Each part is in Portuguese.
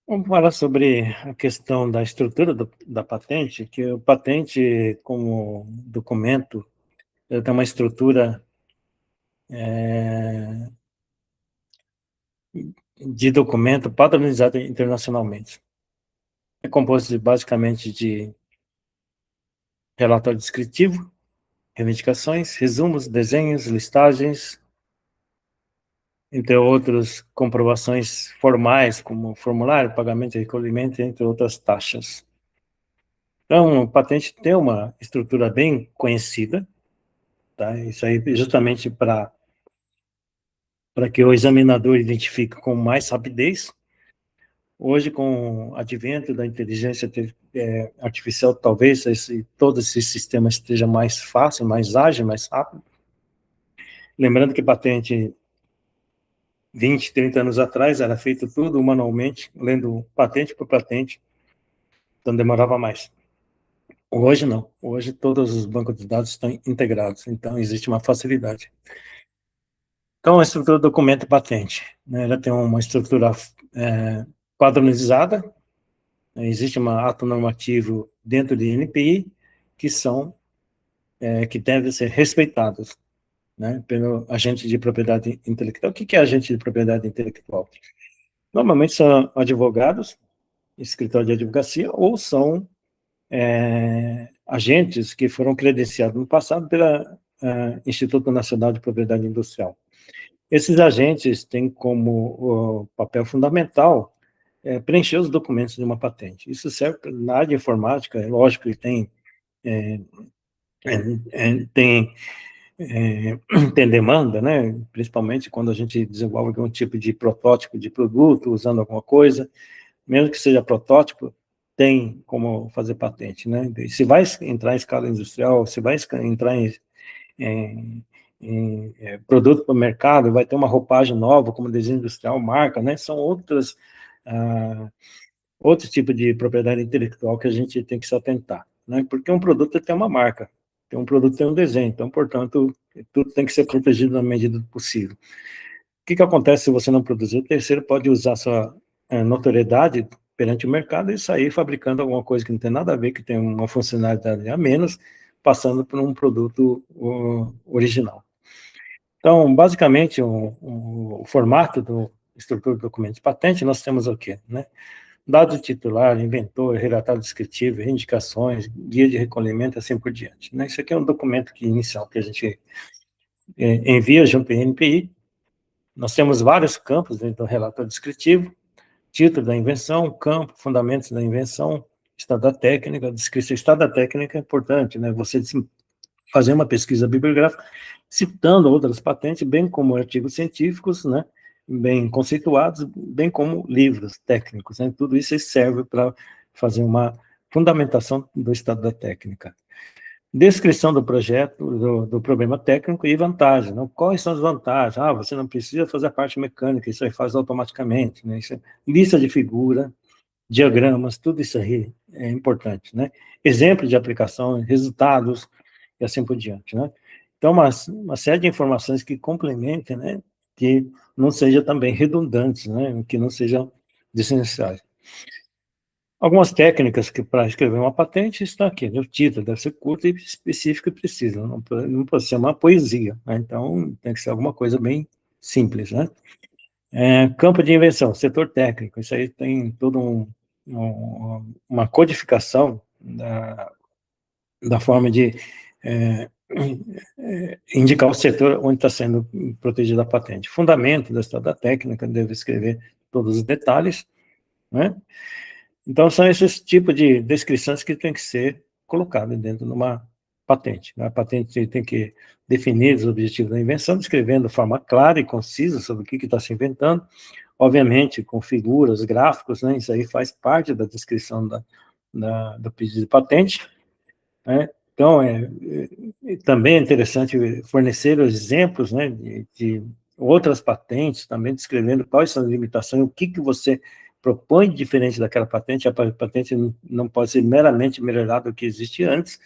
Vamos falar sobre a questão da estrutura da patente, que o patente, como documento, ele tem uma estrutura é, de documento padronizado internacionalmente. É composto basicamente de relatório descritivo, reivindicações, resumos, desenhos, listagens, entre outras comprovações formais, como formulário, pagamento e recolhimento, entre outras taxas. Então, o patente tem uma estrutura bem conhecida, tá? Isso aí justamente para que o examinador identifique com mais rapidez. Hoje, com o advento da inteligência artificial, talvez todo esse sistema esteja mais fácil, mais ágil, mais rápido. Lembrando que patente 20, 30 anos atrás era feito tudo manualmente, lendo patente por patente, então demorava mais. Hoje não, hoje todos os bancos de dados estão integrados, então existe uma facilidade. Então, a estrutura do documento patente, né, ela tem uma estrutura padronizada, né, existe um ato normativo dentro de NPI que devem ser respeitados, né, pelo agente de propriedade intelectual. O que é agente de propriedade intelectual? Normalmente são advogados, escritório de advocacia, ou são agentes que foram credenciados no passado pela Instituto Nacional de Propriedade Industrial. Esses agentes têm como papel fundamental preencher os documentos de uma patente. Isso serve na área de informática, é lógico que tem, tem, tem demanda, né? Principalmente quando a gente desenvolve algum tipo de protótipo de produto, usando alguma coisa, mesmo que seja protótipo, tem como fazer patente, né? Se vai entrar em escala industrial, se vai entrar em produto para o mercado, vai ter uma roupagem nova, como desenho industrial, marca, né? São outro tipo de propriedade intelectual que a gente tem que se atentar, né? Porque um produto tem uma marca, um produto tem um desenho, então, portanto, tudo tem que ser protegido na medida do possível. O que acontece se você não produzir? O terceiro pode usar sua notoriedade perante o mercado e sair fabricando alguma coisa que não tem nada a ver, que tem uma funcionalidade a menos, passando por um produto original. Então, basicamente, o formato do estrutura do documento de patente, nós temos o quê? Né? Dado titular, inventor, relatório descritivo, indicações, guia de recolhimento, assim por diante. Né? Isso aqui é um documento inicial que a gente envia junto ao NPI. Nós temos vários campos dentro do relatório descritivo: título da invenção, campo, fundamentos da invenção, estado da técnica, descrição. Estado da técnica é importante, né? Você fazer uma pesquisa bibliográfica citando outras patentes, bem como artigos científicos, né? Bem conceituados, bem como livros técnicos, né? Tudo isso serve para fazer uma fundamentação do estado da técnica. Descrição do projeto, do problema técnico e vantagens. Né? Quais são as vantagens? Você não precisa fazer a parte mecânica, isso aí faz automaticamente. Né? Lista de figura, diagramas, tudo isso aí é importante. Né? Exemplo de aplicação, resultados e assim por diante. Né? Então, uma série de informações que complementem, né? Que não sejam também redundantes, né? Que não sejam desnecessárias. Algumas técnicas que para escrever uma patente está aqui, né? O título deve ser curto e específico e preciso, não pode ser uma poesia, né? Então tem que ser alguma coisa bem simples, né? Campo de invenção, setor técnico, isso aí tem toda uma codificação da forma de indicar o setor onde está sendo protegida a patente. Fundamento da estado da técnica, deve escrever todos os detalhes, né? Então, são esses tipos de descrições que tem que ser colocadas dentro de uma patente. A patente tem que definir os objetivos da invenção, descrevendo de forma clara e concisa sobre o que está se inventando, obviamente com figuras, gráficos, né? Isso aí faz parte da descrição do pedido de patente, né? Então, também é interessante fornecer os exemplos, né, de outras patentes, também descrevendo quais são as limitações, o que você propõe diferente daquela patente. A patente não pode ser meramente melhorada do que existe antes.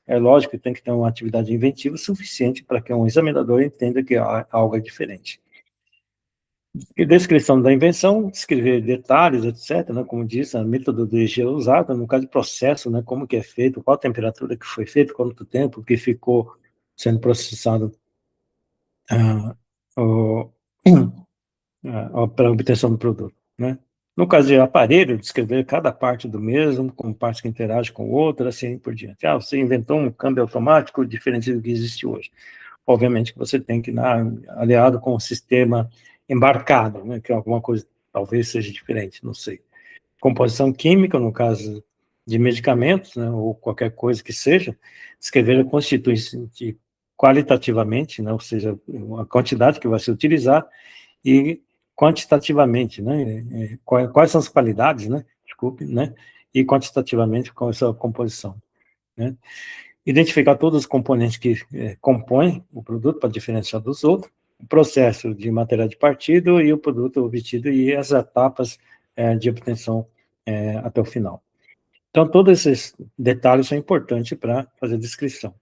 É lógico que tem que ter uma atividade inventiva suficiente para que um examinador entenda que algo é diferente. E descrição da invenção, descrever detalhes, etc., né, como diz, a metodologia usada, no caso de processo, né, como que é feito, qual a temperatura que foi feito, quanto tempo que ficou sendo processado ah, o, para a obtenção do produto, né? No caso de aparelho, descrever cada parte do mesmo, com partes que interagem com outra, assim por diante. Ah, você inventou um câmbio automático diferente do que existe hoje. Obviamente que você tem que estar aliado com o sistema embarcado, né, que é alguma coisa talvez seja diferente, não sei. Composição química, no caso de medicamentos, né, ou qualquer coisa que seja, descrever a constituinte qualitativamente, né, ou seja, a quantidade que vai se utilizar, e quantitativamente, né, quais são as qualidades, né, desculpe, né, e quantitativamente qual é a sua composição, né. Identificar todos os componentes que compõem o produto para diferenciar dos outros, o processo de material de partido e o produto obtido e as etapas de obtenção até o final. Então, todos esses detalhes são importantes para fazer a descrição.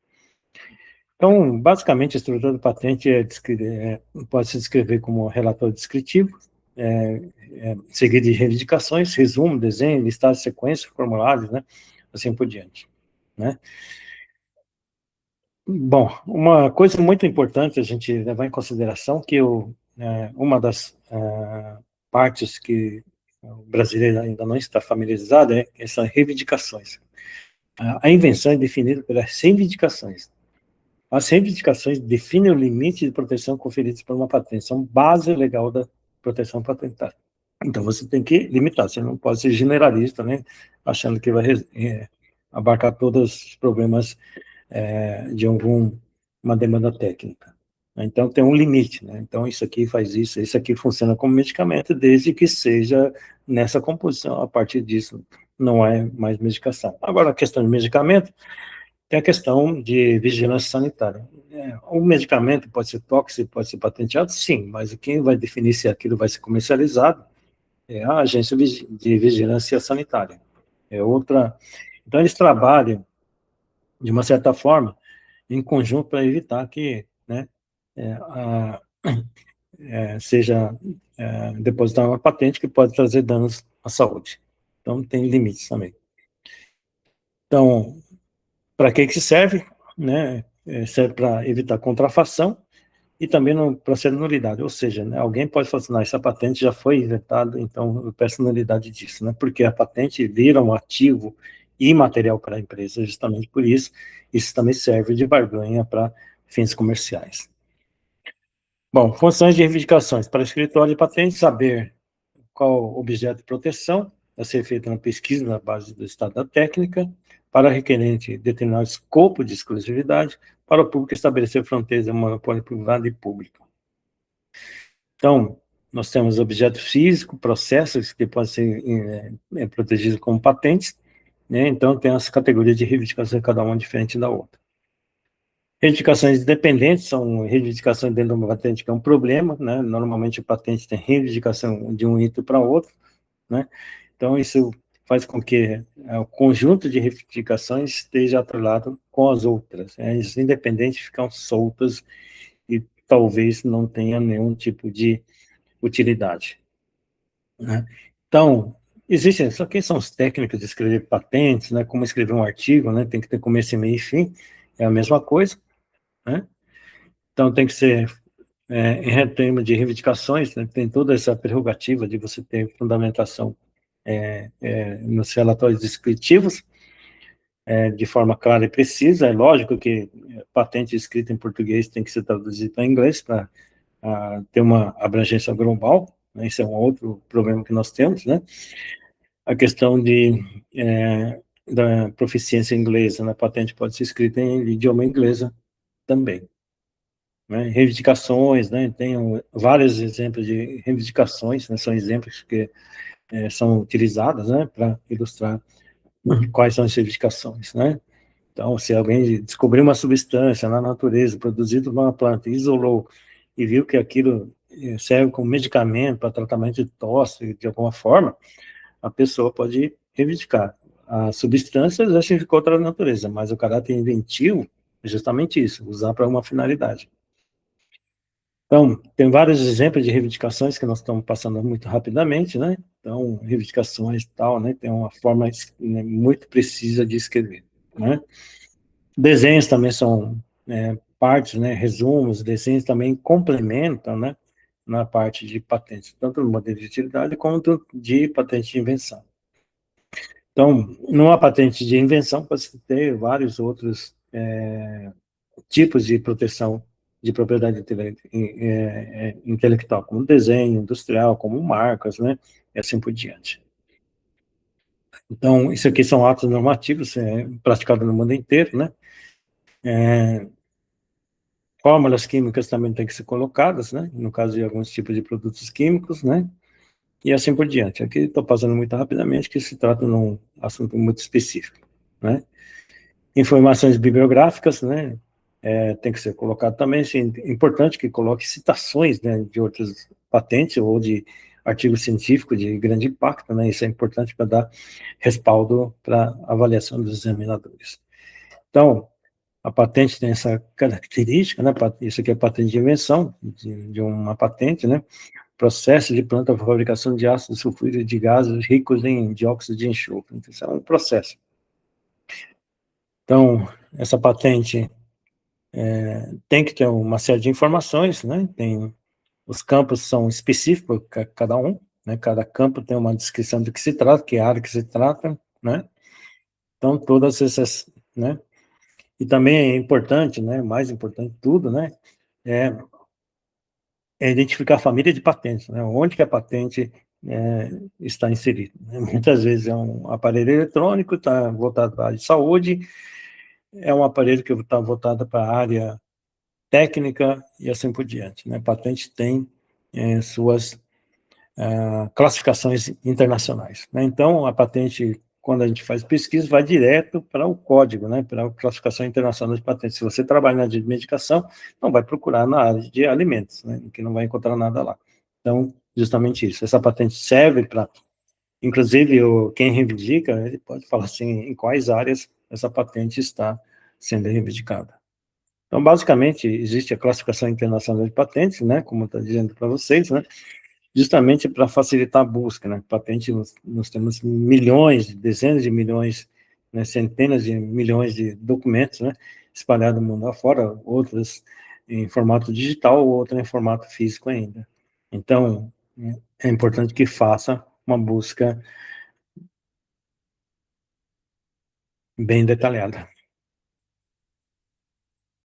Então, basicamente, a estrutura do patente pode se descrever como relatório descritivo, seguido de reivindicações, resumo, desenho, listado de sequência, formulários, né, assim por diante, né. Bom, uma coisa muito importante a gente levar em consideração que uma das partes que o brasileiro ainda não está familiarizado é essas reivindicações. A invenção é definida pelas reivindicações. As reivindicações definem o limite de proteção conferidos por uma patente, são base legal da proteção patentária. Então, você tem que limitar, você não pode ser generalista, né, achando que vai abarcar todos os problemas de uma demanda técnica. Então, tem um limite, né? Então, isso aqui faz isso aqui funciona como medicamento, desde que seja nessa composição, a partir disso, não é mais medicação. Agora, a questão de medicamento, tem a questão de vigilância sanitária. O medicamento pode ser tóxico, pode ser patenteado, sim, mas quem vai definir se aquilo vai ser comercializado é a agência de vigilância sanitária. É outra. Então, eles trabalham, de uma certa forma, em conjunto para evitar que, né, é, a, seja depositada uma patente que pode trazer danos à saúde. Então, tem limites também. Então, para que serve? Né? Serve para evitar contrafação e também no processo de nulidade, ou seja, né, alguém pode falar assim, essa patente já foi inventada, então eu peço nulidade disso, né, porque a patente vira um ativo imaterial para a empresa, justamente por isso, isso também serve de barganha para fins comerciais. Bom, funções de reivindicações. Para o escritório de patentes, saber qual objeto de proteção a ser feita na pesquisa na base do estado da técnica, para requerente determinar o escopo de exclusividade, para o público estabelecer fronteiras de monopólio privado e público. Então, nós temos objeto físico, processos que podem ser protegidos como patentes, né? Então tem as categorias de reivindicação, cada uma diferente da outra. Reivindicações independentes são reivindicações dentro de uma patente que é um problema, né? Normalmente a patente tem reivindicação de um item para outro, né? Então isso faz com que o conjunto de reivindicações esteja atrelado com as outras. As independentes ficam soltas e talvez não tenha nenhum tipo de utilidade, né? Então, existem, só que são as técnicas de escrever patentes, né? Como escrever um artigo, né? Tem que ter começo, meio e fim, é a mesma coisa, né? Então, tem que ser em termos de reivindicações, né, tem toda essa prerrogativa de você ter fundamentação nos relatórios descritivos, de forma clara e precisa. É lógico que patente escrita em português tem que ser traduzida para inglês para ter uma abrangência global, né, esse é um outro problema que nós temos, né? A questão da proficiência inglesa na patente pode ser escrita em idioma inglesa também. Né, reivindicações, né, tem vários exemplos de reivindicações, né, são exemplos que são utilizados, né, para ilustrar quais são as reivindicações, né. Então, se alguém descobriu uma substância na natureza, produzida por uma planta, isolou, e viu que aquilo serve como medicamento para tratamento de tosse, de alguma forma, a pessoa pode reivindicar. A substância já ficou outra natureza, mas o caráter inventivo é justamente isso, usar para uma finalidade. Então, tem vários exemplos de reivindicações que nós estamos passando muito rapidamente, né? Então, reivindicações e tal, né? Tem uma forma, né, muito precisa de escrever, né? Desenhos também são, partes, né? Resumos, desenhos também complementam, né? Na parte de patentes, tanto no modelo de utilidade quanto de patente de invenção. Então, numa patente de invenção, você tem vários outros tipos de proteção de propriedade intelectual, como desenho industrial, como marcas, né? E assim por diante. Então, isso aqui são atos normativos, praticados no mundo inteiro, né? Fórmulas químicas também têm que ser colocadas, né? No caso de alguns tipos de produtos químicos, né? E assim por diante. Aqui estou passando muito rapidamente, que se trata de um assunto muito específico, né? Informações bibliográficas, né? Tem que ser colocado também, assim, é importante que coloque citações, né, de outras patentes ou de artigos científicos de grande impacto, né? Isso é importante para dar respaldo para a avaliação dos examinadores. Então, a patente tem essa característica, né? Isso aqui é patente de invenção, de uma patente, né? Processo de planta para fabricação de ácido sulfúrico de gases ricos em dióxido de enxofre. Então, isso é um processo. Então, essa patente tem que ter uma série de informações, né? Os campos são específicos para cada um, né? Cada campo tem uma descrição do que se trata, que área que se trata, né? Então, todas essas, né? E também é importante, né? Mais importante de tudo, né? É, identificar a família de patentes, né? Onde que a patente está inserida, né? Muitas vezes é um aparelho eletrônico, está voltado para a área de saúde, é um aparelho que está voltado para a área técnica e assim por diante, né? Patente tem suas classificações internacionais, né? Então, a patente, quando a gente faz pesquisa, vai direto para o código, né? Para a classificação internacional de patentes. Se você trabalha na área de medicação, não vai procurar na área de alimentos, né? Que não vai encontrar nada lá. Então, justamente isso. Essa patente serve para, inclusive, quem reivindica, ele pode falar assim, em quais áreas essa patente está sendo reivindicada. Então, basicamente, existe a classificação internacional de patentes, né, como está dizendo para vocês, né, justamente para facilitar a busca, né, patente, nós temos milhões, dezenas de milhões, né, centenas de milhões de documentos, né, espalhados no mundo afora, outros em formato digital, outros em formato físico ainda. Então, né, é importante que faça uma busca bem detalhada.